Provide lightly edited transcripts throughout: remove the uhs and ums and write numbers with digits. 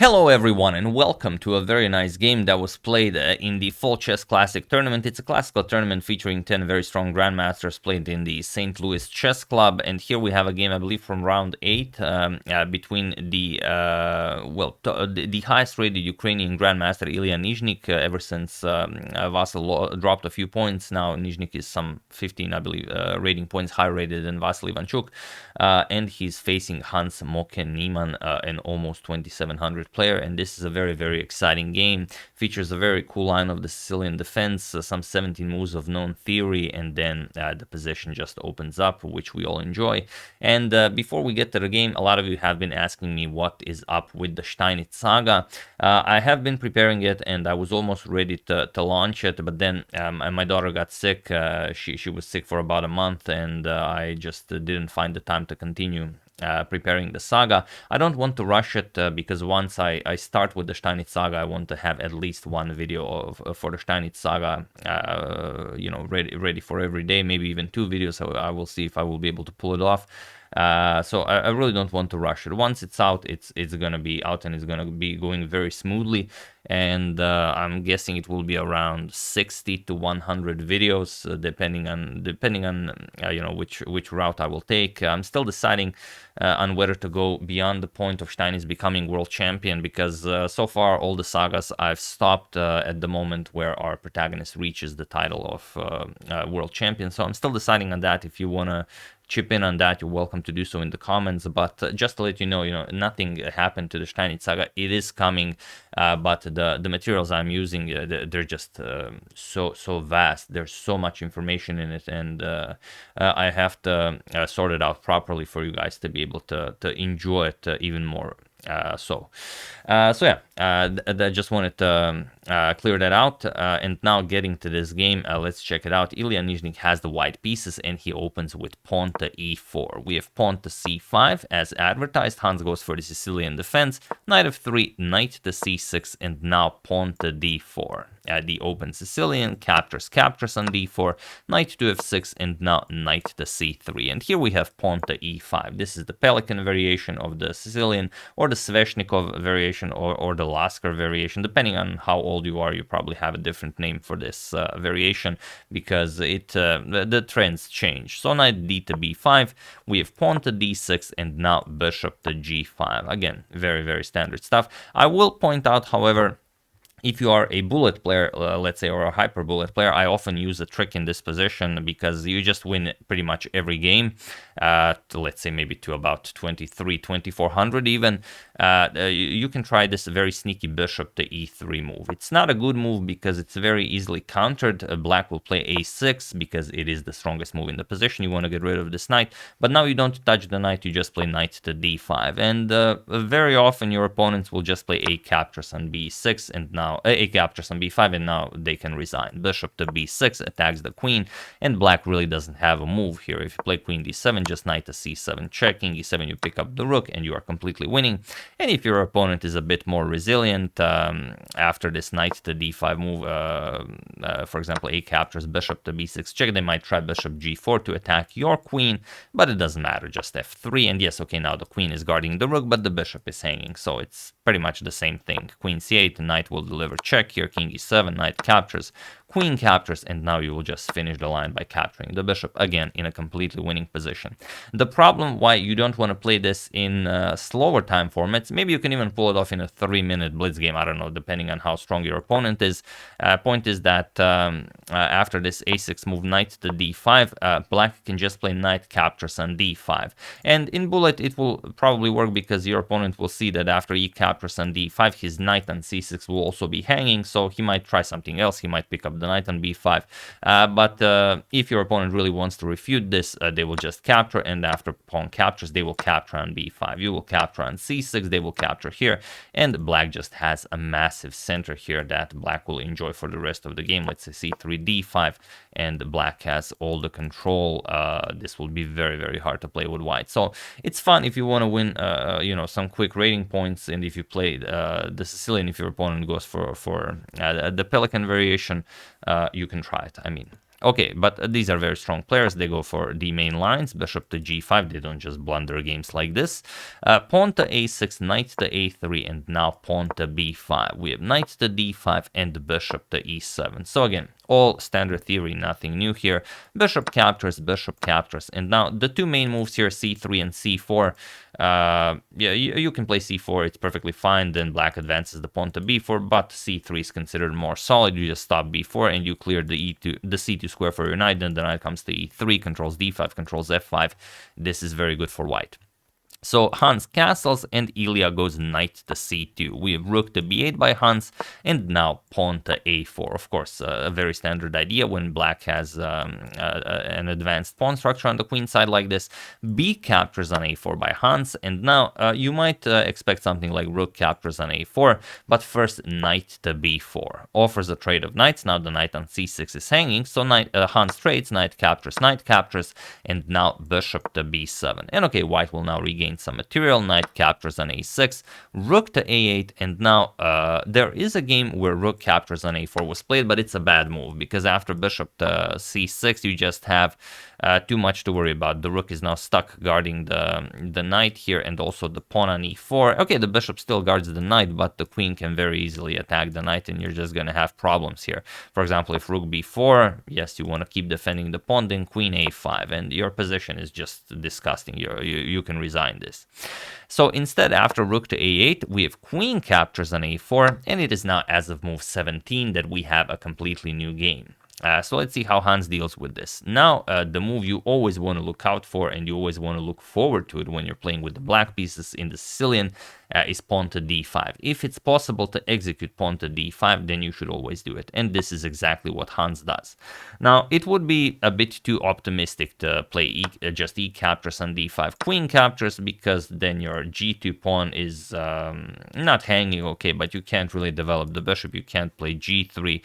Hello everyone and welcome to a very nice game that was played in the Fall Chess Classic tournament. It's a classical tournament featuring 10 very strong grandmasters played in the St. Louis Chess Club, and here we have a game, I believe, from round 8 between the highest rated Ukrainian grandmaster Illya Nyzhnyk. Ever since Vasil dropped a few points, now Nyzhnyk is some 15, I believe, rating points higher rated than Vasil Ivanchuk, and he's facing Hans Moke Niemann, an almost 2700 player, and this is a very exciting game. Features a very cool line of the Sicilian defense, some 17 moves of known theory, and then the position just opens up, which we all enjoy. And before we get to the game, a lot of you have been asking me what is up with the Steinitz Saga. I have been preparing it, and I was almost ready to launch it, but then my daughter got sick. She was sick for about a month, and I just didn't find the time to continue preparing the saga. I don't want to rush it because once I start with the Steinitz Saga, I want to have at least one video for the Steinitz Saga, ready for every day, maybe even 2 videos. So I will see if I will be able to pull it off. So I really don't want to rush it. Once it's out, it's gonna be out, and it's gonna be going very smoothly. And I'm guessing it will be around 60 to 100 videos, depending on which route I will take. I'm still deciding on whether to go beyond the point of Steinitz becoming world champion, because so far all the sagas I've stopped at the moment where our protagonist reaches the title of world champion. So I'm still deciding on that. If you wanna chip in on that, you're welcome to do so in the comments. But just to let you know, nothing happened to the Steinitz Saga. It is coming, but the materials I'm using, they're just so vast. There's so much information in it, and I have to sort it out properly for you guys to be able to enjoy it even more. I just wanted to clear that out, and now getting to this game, let's check it out. Illya Nyzhnyk has the white pieces, and he opens with pawn to e4. We have pawn to c5 as advertised. Hans goes for the Sicilian defense, knight f3, knight to c6, and now pawn to d4. The open Sicilian captures on d4, knight to f6, and now knight to c3. And here we have pawn to e5. This is the Pelikan variation of the Sicilian, or the Sveshnikov variation, or the Lasker variation. Depending on how old you are, you probably have a different name for this variation, because the trends change. So knight d to b5, we have pawn to d6, and now bishop to g5. Again, very standard stuff. I will point out, however, if you are a bullet player, let's say, or a hyper bullet player, I often use a trick in this position, because you just win pretty much every game, let's say maybe to about 2400 even. You can try this very sneaky bishop to e3 move. It's not a good move because it's very easily countered. Black will play a6 because it is the strongest move in the position. You want to get rid of this knight, but now you don't touch the knight, you just play knight to d5. And very often your opponents will just play a captures on b6, and now a captures on b5, and now they can resign. Bishop to b6 attacks the queen, and black really doesn't have a move here. If you play queen d7, just knight to c7 check, king e7, you pick up the rook, and you are completely winning. And if your opponent is a bit more resilient, after this knight to d5 move, for example, a captures, bishop to b6 check, they might try bishop g4 to attack your queen, but it doesn't matter, just f3. And yes, okay, now the queen is guarding the rook, but the bishop is hanging, so it's pretty much the same thing. Queen c8, the knight will deliver check here, king e7, knight captures, queen captures, and now you will just finish the line by capturing the bishop, again in a completely winning position. The problem why you don't want to play this in slower time formats, maybe you can even pull it off in a 3-minute blitz game, I don't know, depending on how strong your opponent is. Point is that after this a6 move, knight to d5, black can just play knight captures on d5, and in bullet it will probably work because your opponent will see that after e captures on d5, his knight on c6 will also be hanging, so he might try something else. He might pick up the knight on b5, but if your opponent really wants to refute this, they will just capture, and after pawn captures, they will capture on b5. You will capture on c6, they will capture here, and black just has a massive center here that black will enjoy for the rest of the game. Let's say c3 d5, and black has all the control. This will be very hard to play with white, so it's fun if you want to win some quick rating points, and if you play the Sicilian, if your opponent goes for the Pelikan variation, you can try it. I mean, Okay, but these are very strong players. They go for the main lines, bishop to g5. They don't just blunder games like this. Pawn to a6, knight to a3, and now pawn to b5. We have knight to d5 and bishop to e7. So again, all standard theory, nothing new here. Bishop captures, and now the two main moves here, c3 and c4. Yeah, you can play c4, it's perfectly fine. Then black advances the pawn to b4, but c3 is considered more solid. You just stop b4 and you clear the c2 square for your knight. Then the knight comes to e3, controls d5, controls f5. This is very good for white. So Hans castles and Illya goes knight to c2. We have rook to b8 by Hans, and now pawn to a4. Of course, a very standard idea when black has an advanced pawn structure on the queen side like this. B captures on a4 by Hans, and now you might expect something like rook captures on a4, but first knight to b4. Offers a trade of knights. Now the knight on c6 is hanging, so Hans trades, knight captures, and now bishop to b7. And okay, white will now regain some material. Knight captures on a6, rook to a8, and now there is a game where rook captures on a4 was played, but it's a bad move because after bishop to c6 you just have too much to worry about. The rook is now stuck guarding the knight here, and also the pawn on e4. Okay, the bishop still guards the knight, but the queen can very easily attack the knight, and you're just gonna have problems here. For example, if rook b4, yes, you want to keep defending the pawn, then queen a5, and your position is just disgusting. You can resign this. So instead, after rook to a8, we have queen captures on a4, and it is now as of move 17 that we have a completely new game. So let's see how Hans deals with this. Now, the move you always want to look out for, and you always want to look forward to it when you're playing with the black pieces in the Sicilian, is pawn to d5. If it's possible to execute pawn to d5, then you should always do it. And this is exactly what Hans does. Now, it would be a bit too optimistic to play just e captures on d5, queen captures, because then your g2 pawn is not hanging, okay, but you can't really develop the bishop. You can't play g3.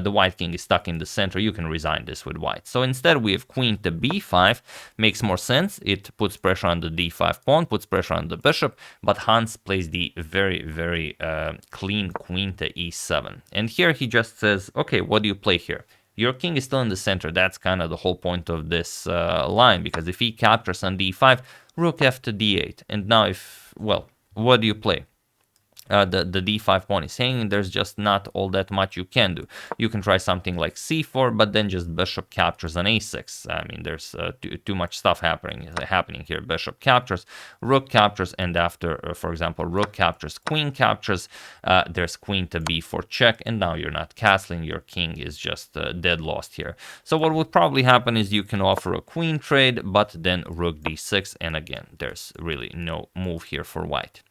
The white king is stuck in the center. You can resign this with white. So instead, we have queen to b5. Makes more sense. It puts pressure on the d5 pawn, puts pressure on the bishop, but Hans plays the very, very clean queen to e7. And here he just says, okay, what do you play here? Your king is still in the center. That's kind of the whole point of this line, because if he captures on d5, rook f to d8. And now if, well, what do you play? The d5 pawn is hanging. There's just not all that much you can do. You can try something like c4, but then just bishop captures on a6. I mean, there's too much stuff happening here. Bishop captures, rook captures, and after, for example, rook captures, queen captures, there's queen to b4 check, and now you're not castling. Your king is just dead lost here. So what would probably happen is you can offer a queen trade, but then rook d6, and again, there's really no move here for white.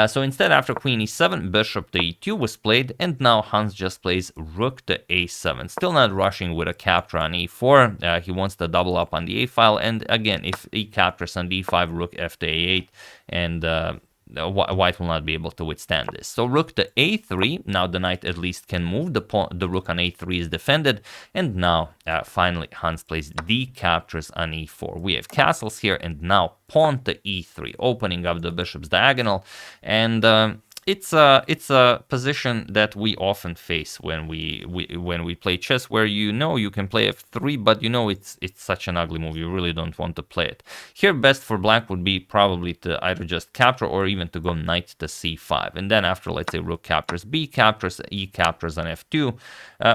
So instead, after queen e7, bishop to e2 was played, and now Hans just plays rook to a7. Still not rushing with a capture on e4. He wants to double up on the a file, and again, if he captures on d5, rook f to a8, and white will not be able to withstand this. So rook to a3. Now the knight at least can move. The rook on a3 is defended, and now finally Hans plays d captures on e4. We have castles here, and now pawn to e3, opening up the bishop's diagonal, and it's a position that we often face when we play chess, where you can play f3, but it's such an ugly move. You really don't want to play it. Here, best for black would be probably to either just capture or even to go knight to c5, and then after, let's say, rook captures, b captures, e captures on f2,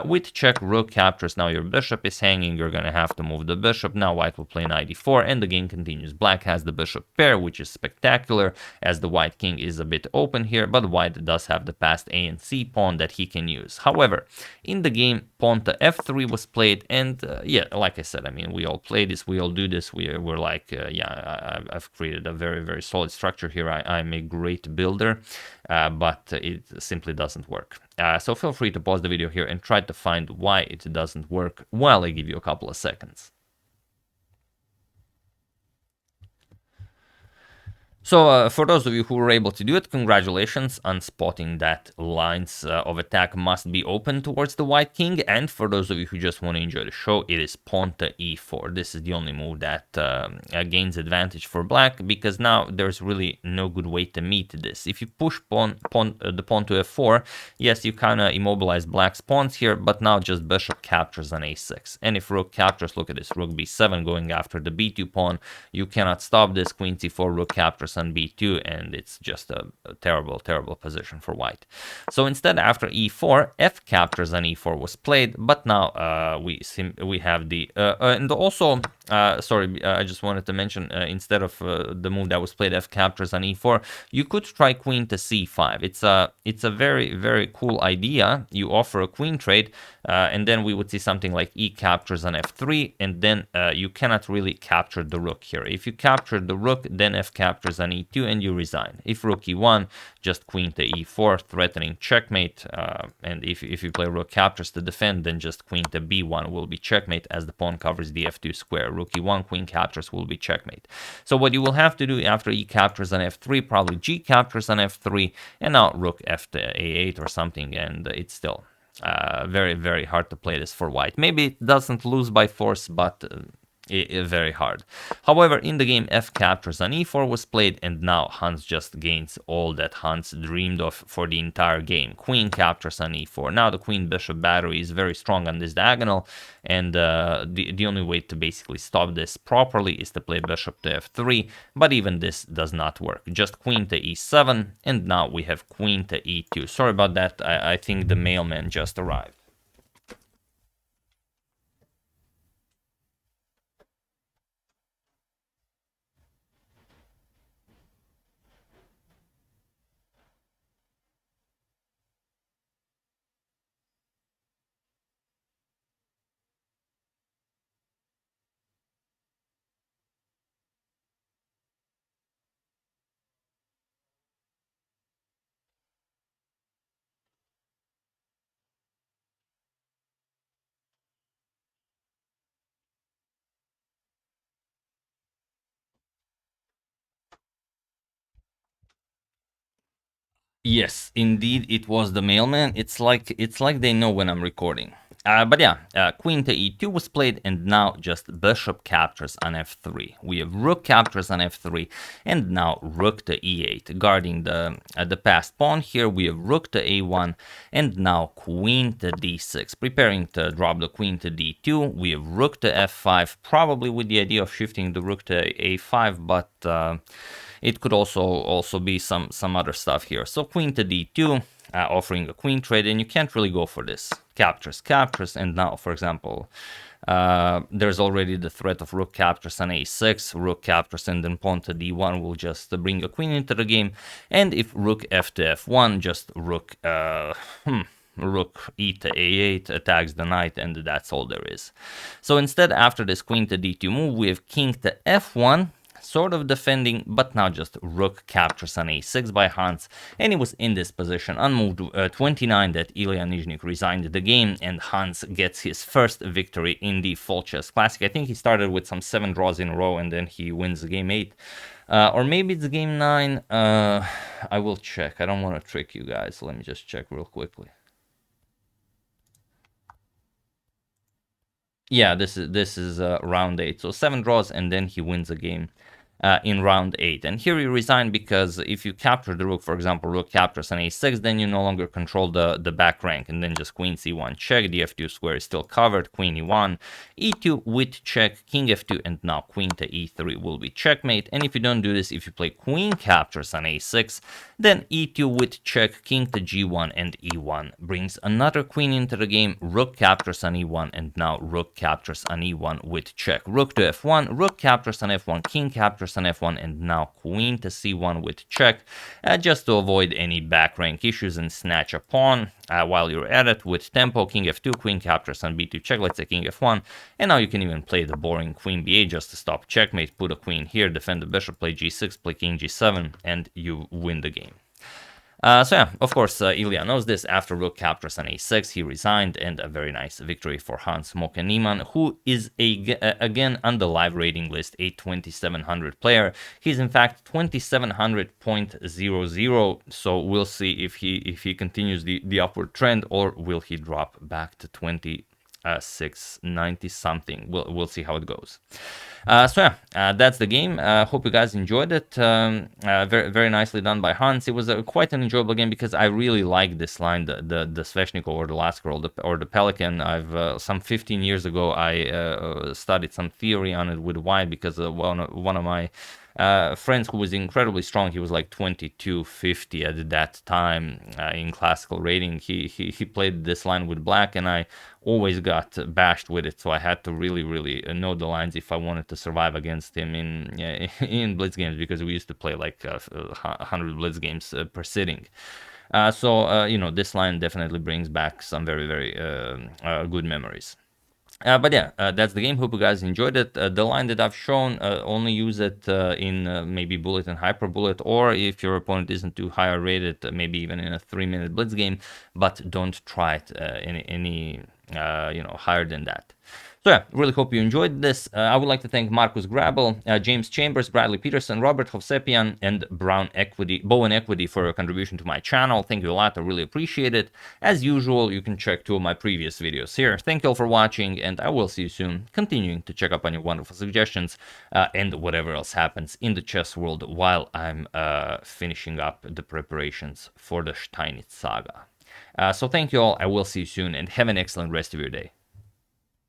with check, rook captures. Now your bishop is hanging. You're gonna have to move the bishop. Now white will play knight e4, and the game continues. Black has the bishop pair, which is spectacular, as the white king is a bit open here, but white does have the passed a and c pawn that he can use. However, in the game, pawn to f3 was played, and yeah, like I said, I mean, we all play this, we all do this. We're like, yeah, I've created a very, very solid structure here. I'm a great builder, but it simply doesn't work. So feel free to pause the video here and try to find why it doesn't work while I give you a couple of seconds. So for those of you who were able to do it, congratulations on spotting that lines of attack must be open towards the white king. And for those of you who just want to enjoy the show, it is pawn to e4. This is the only move that gains advantage for black, because now there's really no good way to meet this. If you push the pawn to f4, yes, you kind of immobilize black's pawns here, but now just bishop captures on a6. And if rook captures, look at this, rook b7 going after the b2 pawn. You cannot stop this. Queen c4, rook captures on b2, and it's just a terrible, terrible position for white. So instead, after e4, f captures on e4 was played, but now we have the and also sorry, I just wanted to mention instead of the move that was played, f captures on e4, you could try queen to c5. It's a very, very cool idea. You offer a queen trade, and then we would see something like e captures on f3, and then you cannot really capture the rook here. If you capture the rook, then f captures on e2 and you resign. If rook e1, just queen to e4, threatening checkmate, and if you play rook captures to defend, then just queen to b1 will be checkmate, as the pawn covers the f2 square. Rook e1, queen captures will be checkmate. So what you will have to do after e captures on f3, probably g captures on f3, and now rook f to a8 or something, and it's still very, very hard to play this for white. Maybe it doesn't lose by force, but very hard. However, in the game, f captures on e4 was played, and now Hans just gains all that Hans dreamed of for the entire game. Queen captures on e4. Now the queen bishop battery is very strong on this diagonal, and the only way to basically stop this properly is to play bishop to f3, but even this does not work. Just queen to e7, and now we have queen to e2. Sorry about that, I think the mailman just arrived. Yes, indeed, it was the mailman. It's like they know when I'm recording. But yeah, queen to e2 was played, and now just bishop captures on f3. We have rook captures on f3, and now rook to e8, guarding the passed pawn. Here we have rook to a1, and now queen to d6, preparing to drop the queen to d2. We have rook to f5, probably with the idea of shifting the rook to a5, but it could also be some other stuff here. So queen to d2, offering a queen trade, and you can't really go for this. Captures, and now, for example, there's already the threat of rook captures on a6, rook captures, and then pawn to d1 will just bring a queen into the game. And if rook f to f1, just rook rook e to a8 attacks the knight, and that's all there is. So instead, after this queen to d2 move, we have king to f1, sort of defending, but now just rook captures on a6 by Hans, and he was in this position on move 29 that Illya Nyzhnyk resigned the game, and Hans gets his first victory in the Full Chess Classic. I think he started with some 7 draws in a row, and then he wins game 8. Or maybe it's game 9. I will check. I don't want to trick you guys. Let me just check real quickly. Yeah, this is round 8. So 7 draws, and then he wins a game in round 8. And here he resigned because if you capture the rook, for example, rook captures on a6, then you no longer control the back rank, and then just queen c1 check, the f2 square is still covered, queen e1, e2 with check, king f2, and now queen to e3 will be checkmate. And if you don't do this, if you play queen captures on a6, then e2 with check, king to g1, and e1 brings another queen into the game, rook captures on e1, and now rook captures on e1 with check, rook to f1, rook captures on f1, king captures on f1, and now queen to c1 with check, just to avoid any back rank issues and snatch a pawn while you're at it. With tempo, king f2, queen captures on b2 check, let's say king f1, and now you can even play the boring queen b8 just to stop checkmate, put a queen here, defend the bishop, play g6, play king g7, and you win the game. So yeah, of course, Illya knows this. After rook captures on a6, he resigned, and a very nice victory for Hans Moke Niemann, who is again on the live rating list, a 2700 player. He's in fact 2700.00. So we'll see if he continues the upward trend, or will he drop back to 690 something. We'll see how it goes. So yeah, that's the game. Hope you guys enjoyed it. Very, very nicely done by Hans. It was quite an enjoyable game because I really like this line, the Sveshnikov or the Lasker or the Pelikan. I've some 15 years ago I studied some theory on it with White because one of my friends who was incredibly strong, he was like 2250 at that time in classical rating. He played this line with Black, and I always got bashed with it, so I had to really know the lines if I wanted to survive against him in blitz games, because we used to play like 100 blitz games per sitting. So you know, this line definitely brings back some very good memories. But yeah, that's the game. Hope you guys enjoyed it. The line that I've shown, only use it in maybe bullet and hyper bullet, or if your opponent isn't too high rated, maybe even in a 3-minute blitz game. But don't try it any you know, higher than that. So yeah, really hope you enjoyed this. I would like to thank Marcus Grabel, James Chambers, Bradley Peterson, Robert Hovsepian, and Bowen Equity for your contribution to my channel. Thank you a lot. I really appreciate it. As usual, you can check 2 of my previous videos here. Thank you all for watching, and I will see you soon, continuing to check up on your wonderful suggestions and whatever else happens in the chess world while I'm finishing up the preparations for the Steinitz saga. So thank you all. I will see you soon, and have an excellent rest of your day.